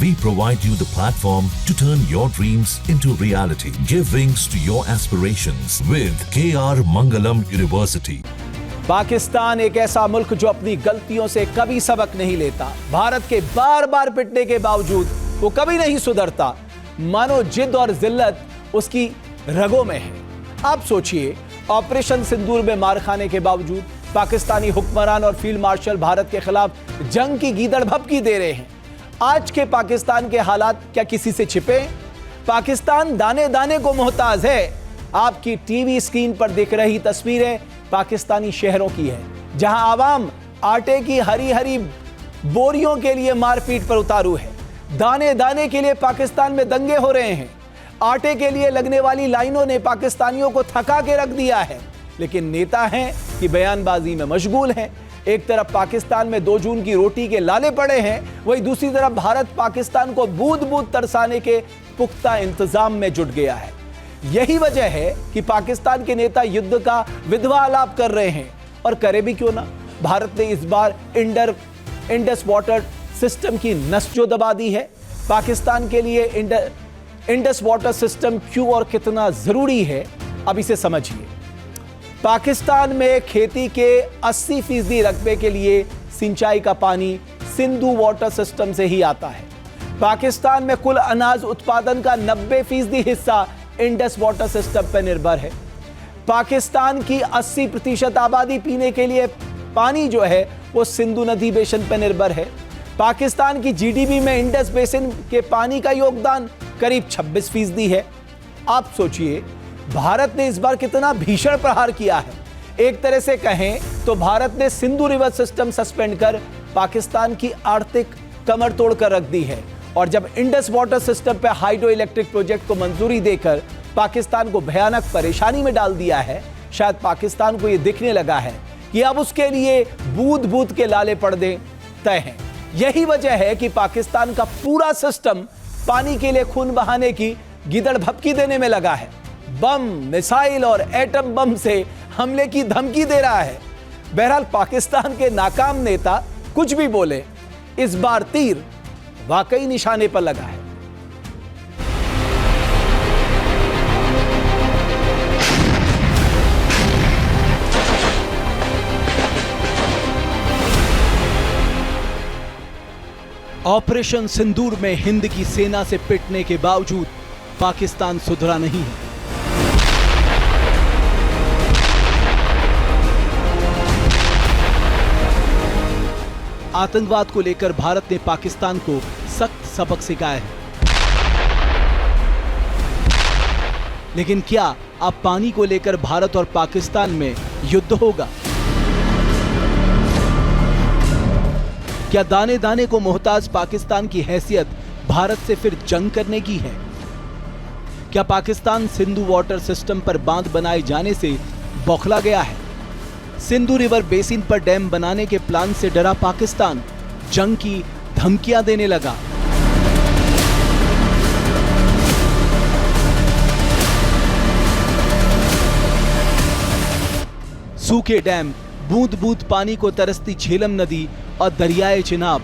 We provide you the platform to turn your dreams into reality. Give wings to your aspirations with KR Mangalam University. Pakistan एक ऐसा मुल्क जो अपनी गलतियों से कभी सबक नहीं लेता। भारत के बार बार पिटने के बावजूद वो कभी नहीं सुधरता। मानो जिद और जिल्लत उसकी रगों में है। आप सोचिए, ऑपरेशन सिंदूर में मार खाने के बावजूद पाकिस्तानी हुक्मरान और फील्ड मार्शल भारत के खिलाफ जंग की गीदड़ भभकी दे रहे हैं। आज के पाकिस्तान के हालात क्या किसी से छिपे? पाकिस्तान दाने दाने को मोहताज है। आपकी टीवी स्क्रीन पर दिख रही तस्वीरें पाकिस्तानी शहरों की है, जहां आवाम आटे की हरी हरी बोरियों के लिए मारपीट पर उतारू है। दाने दाने के लिए पाकिस्तान में दंगे हो रहे हैं। आटे के लिए लगने वाली लाइनों ने पाकिस्तानियों को थका के रख दिया है। लेकिन नेता हैं कि बयानबाजी में मशगूल हैं। एक तरफ पाकिस्तान में 2 जून की रोटी के लाले पड़े हैं, वहीं दूसरी तरफ भारत पाकिस्तान को बूंद बूंद तरसाने के पुख्ता इंतजाम में जुट गया है। यही वजह है कि पाकिस्तान के नेता युद्ध का विधवा आलाप कर रहे हैं। और करे भी क्यों ना, भारत ने इस बार इंडस वाटर सिस्टम की नस जो दबा दी है। पाकिस्तान के लिए इंडस वाटर सिस्टम क्यों और कितना जरूरी है, अब इसे समझिए। पाकिस्तान में खेती के 80% रकबे के लिए सिंचाई का पानी सिंधु वाटर सिस्टम से ही आता है। पाकिस्तान में कुल अनाज उत्पादन का 90% हिस्सा इंडस वाटर सिस्टम पर निर्भर है। पाकिस्तान की 80% आबादी पीने के लिए पानी जो है वो सिंधु नदी बेसिन पर निर्भर है। पाकिस्तान की जीडीपी में इंडस बेसिन के पानी का योगदान करीब 26% है। आप सोचिए, भारत ने इस बार कितना भीषण प्रहार किया है। एक तरह से कहें तो भारत ने सिंधु रिवर सिस्टम सस्पेंड कर पाकिस्तान की आर्थिक कमर तोड़ कर रख दी है। और जब इंडस वाटर सिस्टम पर हाइड्रो इलेक्ट्रिक प्रोजेक्ट को मंजूरी देकर पाकिस्तान को भयानक परेशानी में डाल दिया है, शायद पाकिस्तान को यह दिखने लगा है कि अब उसके लिए बूंद बूंद के लाले पड़ने तय हैं। यही वजह है कि पाकिस्तान का पूरा सिस्टम पानी के लिए खून बहाने की गिदड़ भभकी देने में लगा है। बम, मिसाइल और एटम बम से हमले की धमकी दे रहा है। बहरहाल पाकिस्तान के नाकाम नेता कुछ भी बोले, इस बार तीर वाकई निशाने पर लगा है। ऑपरेशन सिंदूर में हिंद की सेना से पिटने के बावजूद पाकिस्तान सुधरा नहीं है। आतंकवाद को लेकर भारत ने पाकिस्तान को सख्त सबक सिखाया है। लेकिन क्या अब पानी को लेकर भारत और पाकिस्तान में युद्ध होगा? क्या दाने दाने को मोहताज पाकिस्तान की हैसियत भारत से फिर जंग करने की है? क्या पाकिस्तान सिंधु वाटर सिस्टम पर बांध बनाए जाने से बौखला गया है? सिंधु रिवर बेसिन पर डैम बनाने के प्लान से डरा पाकिस्तान जंग की धमकियां देने लगा। सूखे डैम, बूंद बूंद पानी को तरसती झेलम नदी और दरियाए चिनाब।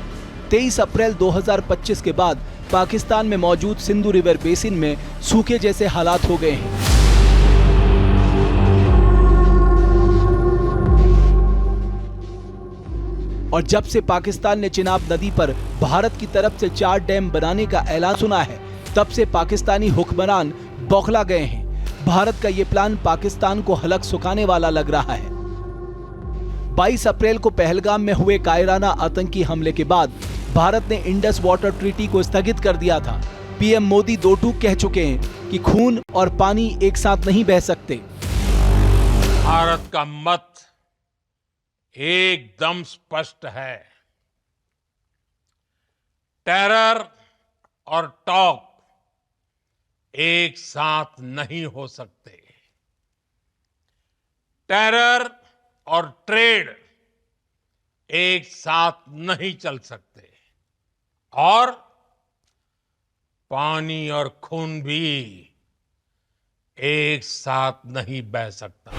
23 अप्रैल 2025 के बाद पाकिस्तान में मौजूद सिंधु रिवर बेसिन में सूखे जैसे हालात हो गए हैं। और जब से पाकिस्तान ने चिनाब नदी पर भारत की तरफ से 4 डैम बनाने का ऐलान सुना है, तब से पाकिस्तानी हुक्मरान बौखला गए हैं। भारत का यह प्लान पाकिस्तान को हलक सुखाने वाला लग रहा है। 22 अप्रैल को पहलगाम में हुए कायराना आतंकी हमले के बाद भारत ने इंडस वाटर ट्रीटी को स्थगित कर दिया था। पीएम मोदी 2 टूक कह चुके हैं कि खून और पानी एक साथ नहीं बह सकते। भारत का मत एकदम स्पष्ट है। टेरर और टॉक एक साथ नहीं हो सकते। टेरर और ट्रेड एक साथ नहीं चल सकते। और पानी और खून भी एक साथ नहीं बह सकता।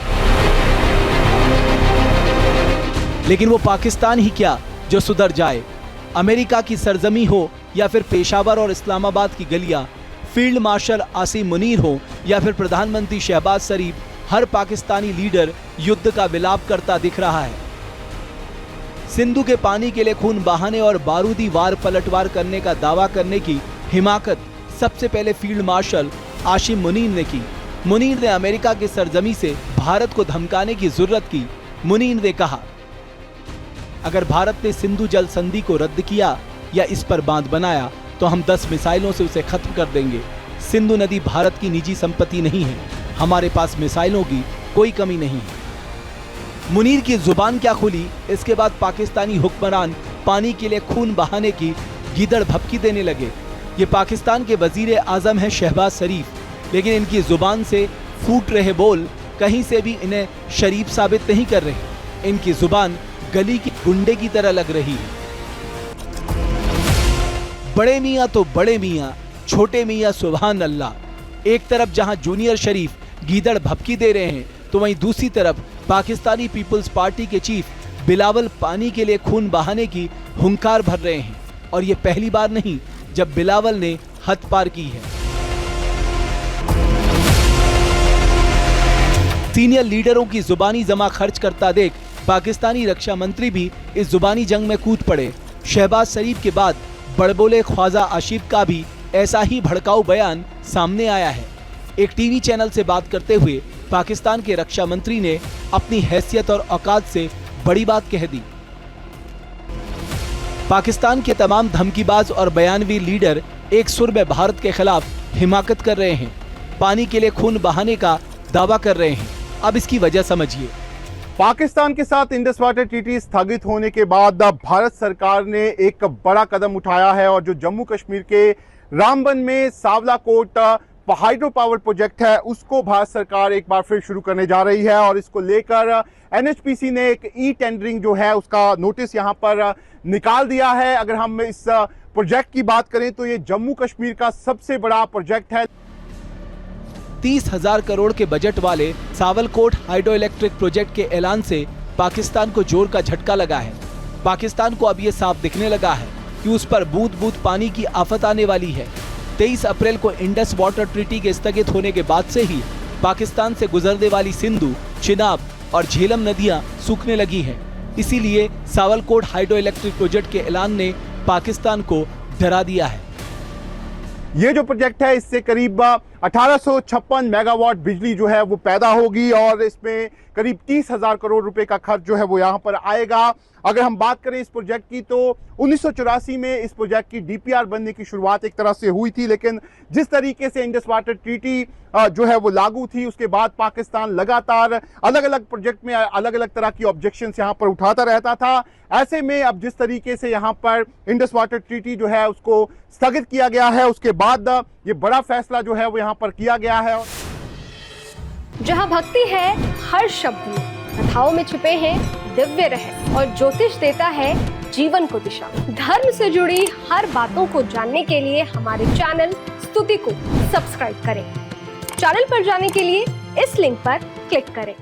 लेकिन वो पाकिस्तान ही क्या जो सुधर जाए। अमेरिका की सरजमी हो या फिर पेशावर और इस्लामाबाद की गलियां, फील्ड मार्शल आसिम मुनीर हो या फिर प्रधानमंत्री शहबाज शरीफ, हर पाकिस्तानी लीडर युद्ध का विलाप करता दिख रहा है। सिंधु के पानी के लिए खून बहाने और बारूदी वार पलटवार करने का दावा करने की हिमाकत सबसे पहले फील्ड मार्शल आसिम मुनीर ने की। मुनीर ने अमेरिका की सरजमी से भारत को धमकाने की जरूरत की। मुनीर ने कहा, अगर भारत ने सिंधु जल संधि को रद्द किया या इस पर बांध बनाया तो हम 10 मिसाइलों से उसे खत्म कर देंगे। सिंधु नदी भारत की निजी संपत्ति नहीं है, हमारे पास मिसाइलों की कोई कमी नहीं है। मुनीर की जुबान क्या खुली, इसके बाद पाकिस्तानी हुक्मरान पानी के लिए खून बहाने की गीदड़ भभकी देने लगे। ये पाकिस्तान के वजीर आजम है शहबाज शरीफ, लेकिन इनकी जुबान से फूट रहे बोल कहीं से भी इन्हें शरीफ साबित नहीं कर रहे। इनकी जुबान गली की गुंडे की तरह लग रही है। बड़े मियाँ तो बड़े मियाँ, छोटे मियाँ सुभान अल्लाह। एक तरफ जहां जूनियर शरीफ गीदड़ भभकी दे रहे हैं, तो वहीं दूसरी तरफ पाकिस्तानी पीपल्स पार्टी के चीफ बिलावल पानी के लिए खून बहाने की हुंकार भर रहे हैं। और ये पहली बार नहीं जब बिलावल ने हद पार की है। सीनियर लीडरों की जुबानी जमा खर्च करता देख पाकिस्तानी रक्षा मंत्री भी इस जुबानी जंग में कूद पड़े। शहबाज शरीफ के बाद बड़बोले ख्वाजा आशिफ का भी ऐसा ही भड़काऊ बयान सामने आया है। एक टीवी चैनल से बात करते हुए पाकिस्तान के रक्षा मंत्री ने अपनी हैसियत और औकात से बड़ी बात कह दी। पाकिस्तान के तमाम धमकीबाज और बयानवीर लीडर एक सुर में भारत के खिलाफ हिमाकत कर रहे हैं, पानी के लिए खून बहाने का दावा कर रहे हैं। अब इसकी वजह समझिए। पाकिस्तान के साथ इंडस वाटर ट्रीटी स्थगित होने के बाद भारत सरकार ने एक बड़ा कदम उठाया है और जो जम्मू कश्मीर के रामबन में सावलाकोट हाइड्रो पावर प्रोजेक्ट है उसको भारत सरकार एक बार फिर शुरू करने जा रही है। और इसको लेकर एनएचपीसी ने एक ई टेंडरिंग जो है उसका नोटिस यहां पर निकाल दिया है। अगर हम इस प्रोजेक्ट की बात करें तो ये जम्मू कश्मीर का सबसे बड़ा प्रोजेक्ट है। 30,000 करोड़ के बजट वाले सावलकोट हाइड्रो इलेक्ट्रिक प्रोजेक्ट के ऐलान से पाकिस्तान को जोर का झटका लगा है। पाकिस्तान को अब ये साफ दिखने लगा है कि उस पर बूंद बूंद पानी की आफत आने वाली है। 23 अप्रैल को इंडस वाटर ट्रीटी के स्थगित होने के बाद से ही पाकिस्तान से गुजरने वाली सिंधु, चिनाब और झेलम नदियां सूखने लगी हैं। इसीलिए सावलकोट हाइड्रो इलेक्ट्रिक प्रोजेक्ट के ऐलान ने पाकिस्तान को डरा दिया है। ये जो प्रोजेक्ट है इससे करीब 1856 मेगावाट बिजली जो है वो पैदा होगी और इसमें करीब 30,000 करोड़ रुपए का खर्च जो है वो यहाँ पर आएगा। अगर हम बात करें इस प्रोजेक्ट की तो 1984 में इस प्रोजेक्ट की डीपीआर बनने की शुरुआत एक तरह से हुई थी, लेकिन जिस तरीके से इंडस वाटर ट्रीटी जो है वो लागू थी उसके बाद पाकिस्तान लगातार अलग अलग प्रोजेक्ट में अलग अलग तरह की ऑब्जेक्शंस यहाँ पर उठाता रहता था। ऐसे में अब जिस तरीके से यहाँ पर इंडस वाटर ट्रीटी जो है उसको स्थगित किया गया है उसके बाद ये बड़ा फैसला जो है वो यहाँ पर किया गया है। जहाँ भक्ति है हर शब्द में, कथाओं में छुपे हैं दिव्य रहस्य और ज्योतिष देता है जीवन को दिशा। धर्म से जुड़ी हर बातों को जानने के लिए हमारे चैनल स्तुति को सब्सक्राइब करें। चैनल पर जाने के लिए इस लिंक पर क्लिक करें।